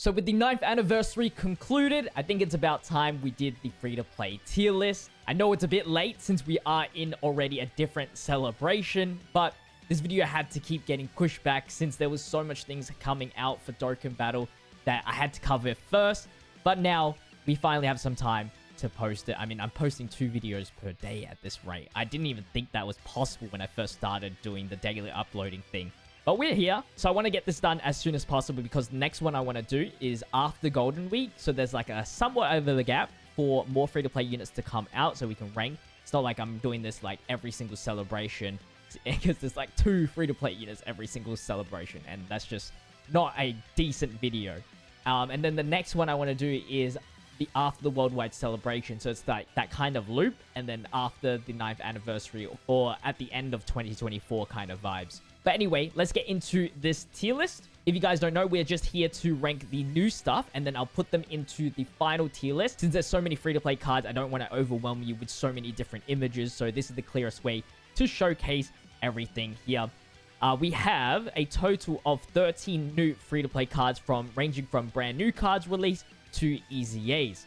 So with the 9th anniversary concluded, I think it's about time we did the free-to-play tier list. I know it's a bit late since we are in already a different celebration, but this video had to keep getting pushed back since there was so much things coming out for Dokkan Battle that I had to cover first. But now we finally have some time to post it. I mean, I'm posting 2 videos per day at this rate. I didn't even think that was possible when I first started doing the daily uploading thing. But we're here, so I want to get this done as soon as possible because the next one I want to do is after Golden Week. So there's like a somewhat over the gap for more free-to-play units to come out so we can rank. It's not like I'm doing this like every single celebration because there's like 2 free-to-play units every single celebration, and that's just not a decent video. And then the next one I want to do is after the worldwide celebration, so it's like that kind of loop, and then after the 9th anniversary or at the end of 2024 kind of vibes. But anyway, let's get into this tier list. If you guys don't know, we're just here to rank the new stuff, and then I'll put them into the final tier list. Since there's so many free-to-play cards, I don't want to overwhelm you with so many different images, so this is the clearest way to showcase everything here. We have a total of 13 new free-to-play cards ranging from brand new cards released to EZAs.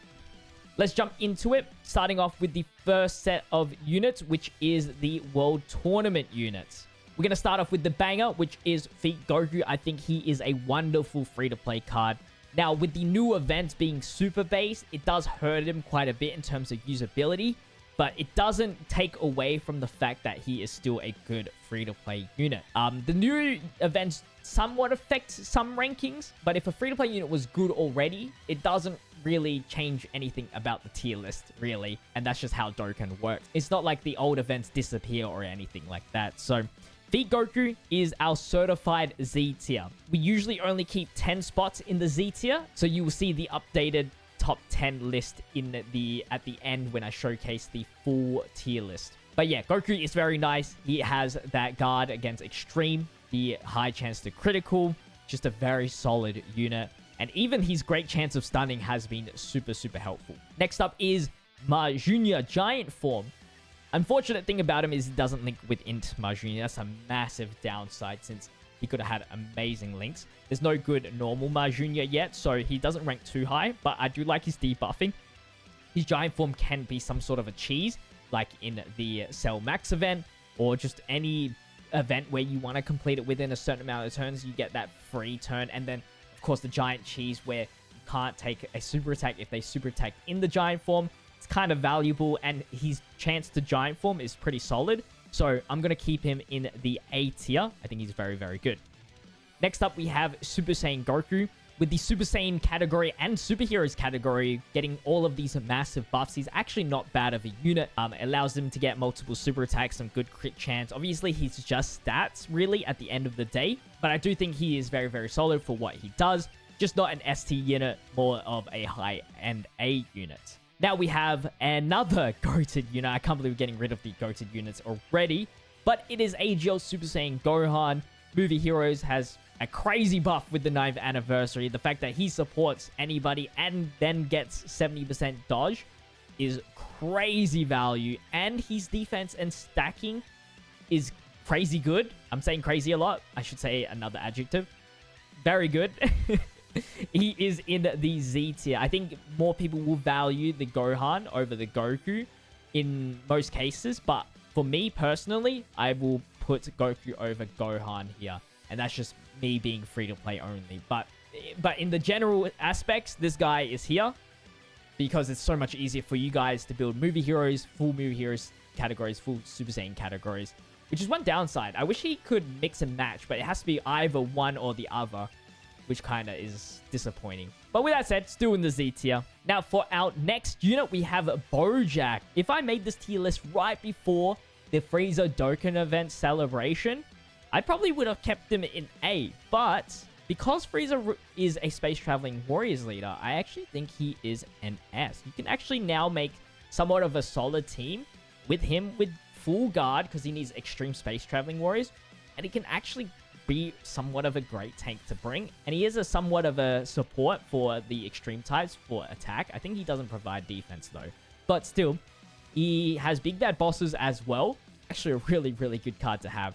Let's jump into it, starting off with the first set of units, which is the World Tournament units. We're going to start off with the banger, which is Feet Goku. I think he is a wonderful free-to-play card. Now, with the new events being super base, it does hurt him quite a bit in terms of usability, but it doesn't take away from the fact that he is still a good free-to-play unit. The new events somewhat affect some rankings, but if a free-to-play unit was good already, it doesn't really change anything about the tier list, really, and that's just how Dokkan works. It's not like the old events disappear or anything like that. So Feet Goku is our certified Z tier. We usually only keep 10 spots in the Z tier, so you will see the updated top 10 list at the end when I showcase the full tier list. But yeah, Goku is very nice. He has that guard against extreme, the high chance to critical, just a very solid unit. And even his great chance of stunning has been super, super helpful. Next up is Ma Junior Giant form. Unfortunate thing about him is it doesn't link with Int Ma Junior. That's a massive downside since he could have had amazing links. There's no good normal Ma Junior yet, so he doesn't rank too high, but I do like his debuffing. His giant form can be some sort of a cheese, like in the Cell Max event, or just any event where you want to complete it within a certain amount of turns. You get that free turn, and then, of course, the giant cheese where you can't take a super attack if they super attack in the giant form. It's kind of valuable, and his chance to giant form is pretty solid. So I'm going to keep him in the A tier. I think he's very, very good. Next up, we have Super Saiyan Goku. With the Super Saiyan category and Superheroes category getting all of these massive buffs, he's actually not bad of a unit. It allows him to get multiple super attacks, some good crit chance. Obviously, he's just stats, really, at the end of the day. But I do think he is very, very solid for what he does. Just not an ST unit, more of a high-end A unit. Now we have another goated unit. I can't believe we're getting rid of the goated units already. But it is AGL Super Saiyan Gohan. Movie Heroes has a crazy buff with the 9th anniversary. The fact that he supports anybody and then gets 70% dodge is crazy value. And his defense and stacking is crazy good. I'm saying crazy a lot. I should say another adjective. Very good. He is in the Z tier. I think more people will value the Gohan over the Goku in most cases. But for me personally, I will put Goku over Gohan here. And that's just me being free-to-play only. But in the general aspects, this guy is here because it's so much easier for you guys to build movie heroes, full movie heroes categories, full Super Saiyan categories, which is one downside. I wish he could mix and match, but it has to be either one or the other, which kind of is disappointing. But with that said, still in the Z tier. Now, for our next unit, we have Bojack. If I made this tier list right before the Frieza Dokkan event celebration, I probably would have kept him in A, but because Frieza is a space traveling warriors leader, I actually think he is an S. You can actually now make somewhat of a solid team with him with full guard because he needs extreme space traveling warriors, and he can actually be somewhat of a great tank to bring, and he is a somewhat of a support for the extreme types for attack. I think he doesn't provide defense though, but still, he has big bad bosses as well. Actually, a really, really good card to have.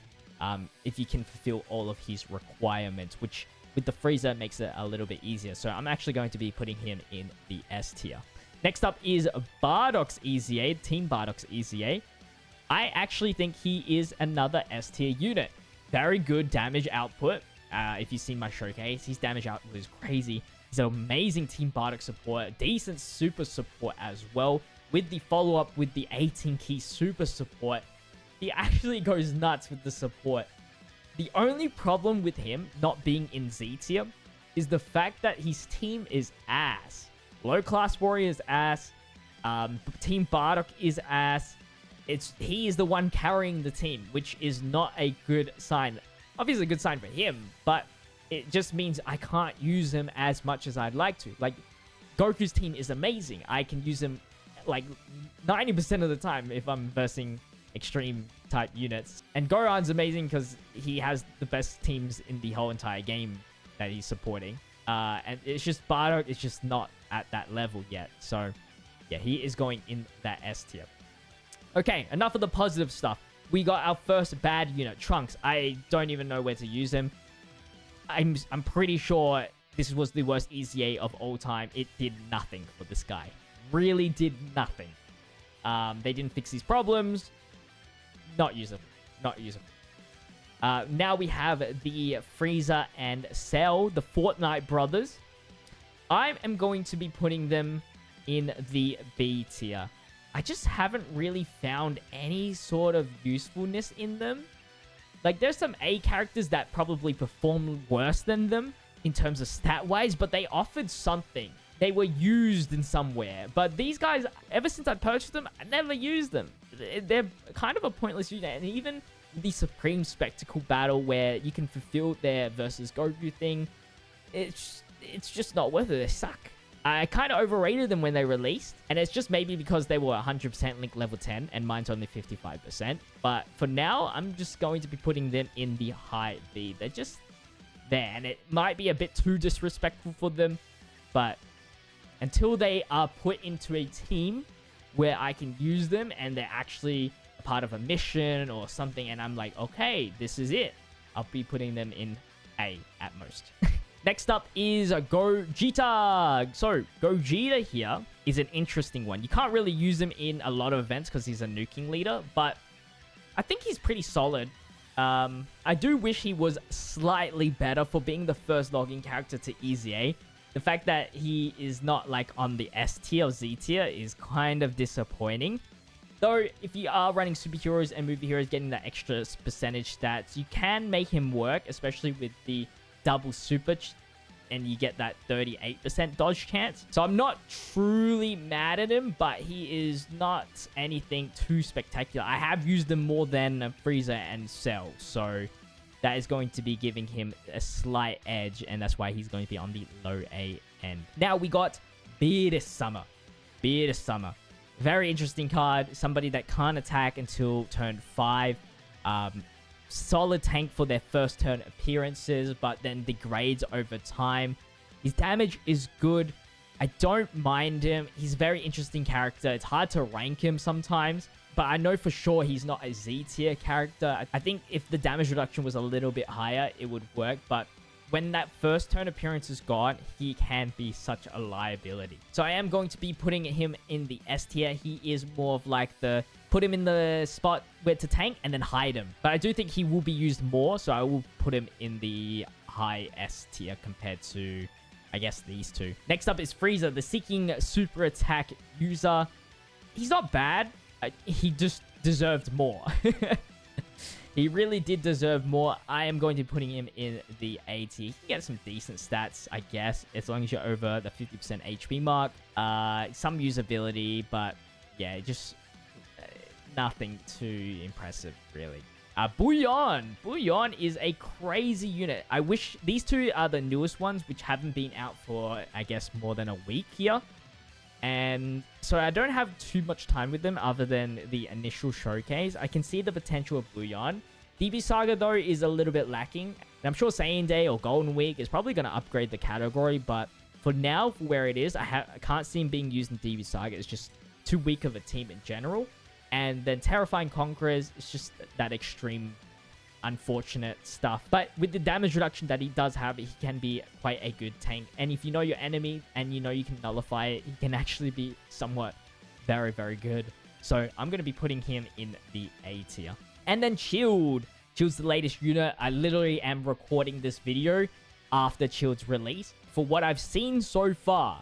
If you can fulfill all of his requirements, which with the Frieza, it makes it a little bit easier. So I'm actually going to be putting him in the S tier. Next up is Bardock's EZA, Team Bardock's EZA. I actually think he is another S tier unit. Very good damage output. If you've seen my showcase, his damage output is crazy. He's an amazing Team Bardock support, decent super support as well. With the follow-up with the 18 key super support, he actually goes nuts with the support. The only problem with him not being in Z tier is the fact that his team is ass. Low Class Warrior is ass. Team Bardock is ass. He is the one carrying the team, which is not a good sign. Obviously a good sign for him, but it just means I can't use him as much as I'd like to. Like, Goku's team is amazing. I can use him like 90% of the time if I'm versing extreme type units. And Goran's amazing because he has the best teams in the whole entire game that he's supporting. And it's just Bardock is just not at that level yet. So yeah, he is going in that S tier. Okay, enough of the positive stuff. We got our first bad unit, Trunks. I don't even know where to use him. I'm pretty sure this was the worst EZA of all time. It did nothing for this guy. Really did nothing. They didn't fix these problems. Not usable. Not usable. Now we have the Frieza and Cell, the Fortnite brothers. I am going to be putting them in the B tier. I just haven't really found any sort of usefulness in them. Like, there's some A characters that probably perform worse than them in terms of stat-wise, but they offered something. They were used in somewhere. But these guys, ever since I purchased them, I never used them. They're kind of a pointless unit. And even the Supreme Spectacle battle where you can fulfill their versus Goku thing, it's just not worth it. They suck. I kind of overrated them when they released, and it's just maybe because they were 100% Link level 10, and mine's only 55%. But for now, I'm just going to be putting them in the high B. They're just there, and it might be a bit too disrespectful for them, but until they are put into a team where I can use them, and they're actually a part of a mission or something, and I'm like, okay, this is it, I'll be putting them in A at most. Next up is Gogeta. So, Gogeta here is an interesting one. You can't really use him in a lot of events because he's a nuking leader, but I think he's pretty solid. I do wish he was slightly better for being the first login character to EZA. The fact that he is not like on the S tier or Z tier is kind of disappointing. Though, if you are running superheroes and movie heroes getting that extra percentage stats, you can make him work, especially with the double super and you get that 38% dodge chance. So I'm not truly mad at him, but he is not anything too spectacular. I have used him more than Frieza and Cell, so that is going to be giving him a slight edge, and that's why he's going to be on the low A end. Now we got Bearded Summer. Bearded Summer. Very interesting card. Somebody that can't attack until turn 5. Solid tank for their first turn appearances, but then degrades over time. His damage is good. I don't mind him. He's a very interesting character. It's hard to rank him sometimes, but I know for sure he's not a Z tier character. I think if the damage reduction was a little bit higher, it would work, but when that first turn appearance is gone, he can be such a liability. So I am going to be putting him in the S tier. He is more of like the put him in the spot where to tank and then hide him. But I do think he will be used more, so I will put him in the high S tier compared to, I guess, these two. Next up is Frieza, the Seeking Super Attack user. He's not bad. He just deserved more. He really did deserve more. I am going to be putting him in the A tier. He can get some decent stats, I guess, as long as you're over the 50% HP mark. Some usability, but yeah, just nothing too impressive, really. Bouillon. Bouillon is a crazy unit. I wish these two are the newest ones, which haven't been out for, I guess, more than a week here. And so I don't have too much time with them other than the initial showcase. I can see the potential of Bouillon. DB Saga, though, is a little bit lacking. And I'm sure Saiyan Day or Golden Week is probably going to upgrade the category. But for now, for where it is, I can't see him being used in DB Saga. It's just too weak of a team in general. And then Terrifying Conquerors, it's just that extreme unfortunate stuff. But with the damage reduction that he does have, he can be quite a good tank. And if you know your enemy and you know you can nullify it, he can actually be somewhat very, very good. So I'm going to be putting him in the A tier. And then Chilled. Chilled's the latest unit. I literally am recording this video after Chilled's release. For what I've seen so far,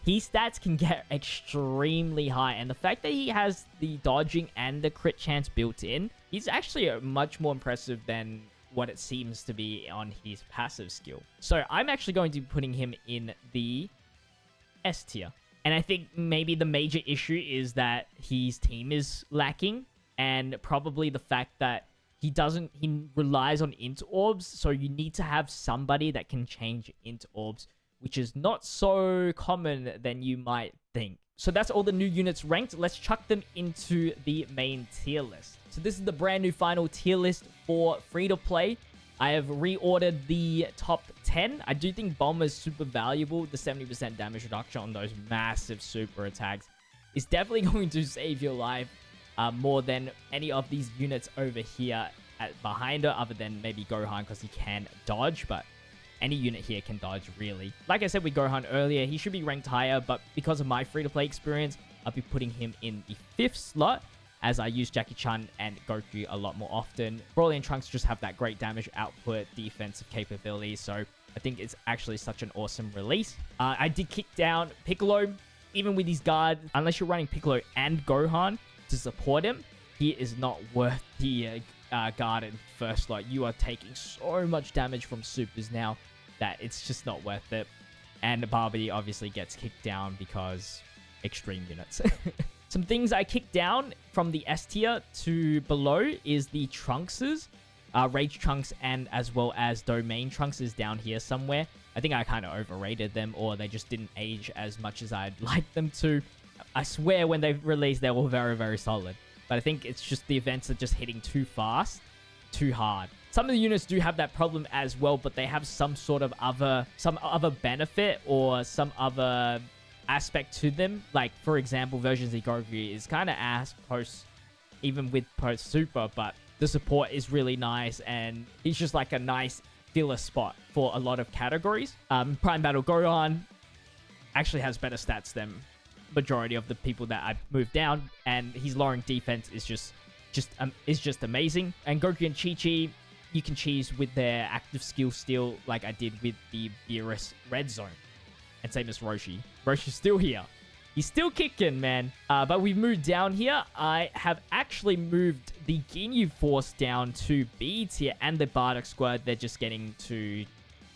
his stats can get extremely high. And the fact that he has the dodging and the crit chance built in, he's actually much more impressive than what it seems to be on his passive skill. So I'm actually going to be putting him in the S tier. And I think maybe the major issue is that his team is lacking. And probably the fact that he relies on int orbs. So you need to have somebody that can change int orbs, which is not so common than you might think. So that's all the new units ranked. Let's chuck them into the main tier list. So this is the brand new final tier list for free-to-play. I have reordered the top 10. I do think Bomber is super valuable. The 70% damage reduction on those massive super attacks is definitely going to save your life more than any of these units over here behind her, other than maybe Gohan because he can dodge, but any unit here can dodge, really. Like I said with Gohan earlier, he should be ranked higher, but because of my free-to-play experience, I'll be putting him in the 5th slot, as I use Jackie Chan and Goku a lot more often. Broly and Trunks just have that great damage output, defensive capability, so I think it's actually such an awesome release. I did kick down Piccolo, even with his guard. Unless you're running Piccolo and Gohan to support him, he is not worth the guard in first slot. You are taking so much damage from supers now that it's just not worth it. And Barbie obviously gets kicked down because extreme units. Some things I kicked down from the S tier to below is the Trunkses. Rage Trunks and as well as Domain Trunks is down here somewhere. I think I kind of overrated them, or they just didn't age as much as I'd like them to. I swear when they released, they were very, very solid. But I think it's just the events are just hitting too fast, too hard. Some of the units do have that problem as well, but they have some sort of other benefit or some other aspect to them. Like, for example, version Z Goku is kind of ass even with post super, but the support is really nice, and he's just like a nice filler spot for a lot of categories. Prime Battle Gohan actually has better stats than majority of the people that I've moved down, and his lowering defense is just amazing. And Goku and Chi-Chi, you can cheese with their active skill steal like I did with the Beerus Red Zone. And same as Roshi. Roshi's still here. He's still kicking, man. But we've moved down here. I have actually moved the Ginyu Force down to B tier, and the Bardock Squad, they're just getting too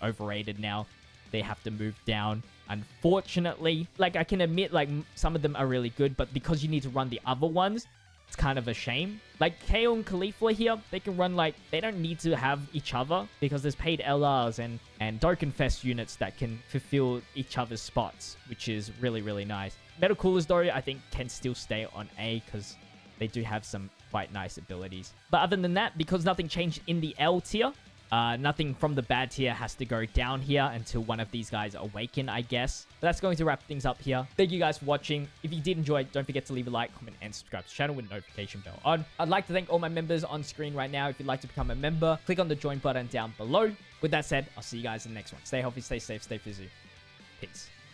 overrated now. They have to move down, unfortunately. Like, I can admit, like, some of them are really good, but because you need to run the other ones, it's kind of a shame. Like, KO and Caulifla here, they can run, like, they don't need to have each other because there's paid LRs and Dokkan Fest units that can fulfill each other's spots, which is really, really nice. Metal Coolers, though, I think can still stay on A because they do have some quite nice abilities. But other than that, because nothing changed in the L tier, nothing from the bad tier has to go down here until one of these guys awaken, I guess. But that's going to wrap things up here. Thank you guys for watching. If you did enjoy, don't forget to leave a like, comment, and subscribe to the channel with the notification bell on. I'd like to thank all my members on screen right now. If you'd like to become a member, click on the join button down below. With that said, I'll see you guys in the next one. Stay healthy, stay safe, stay fizzy. Peace.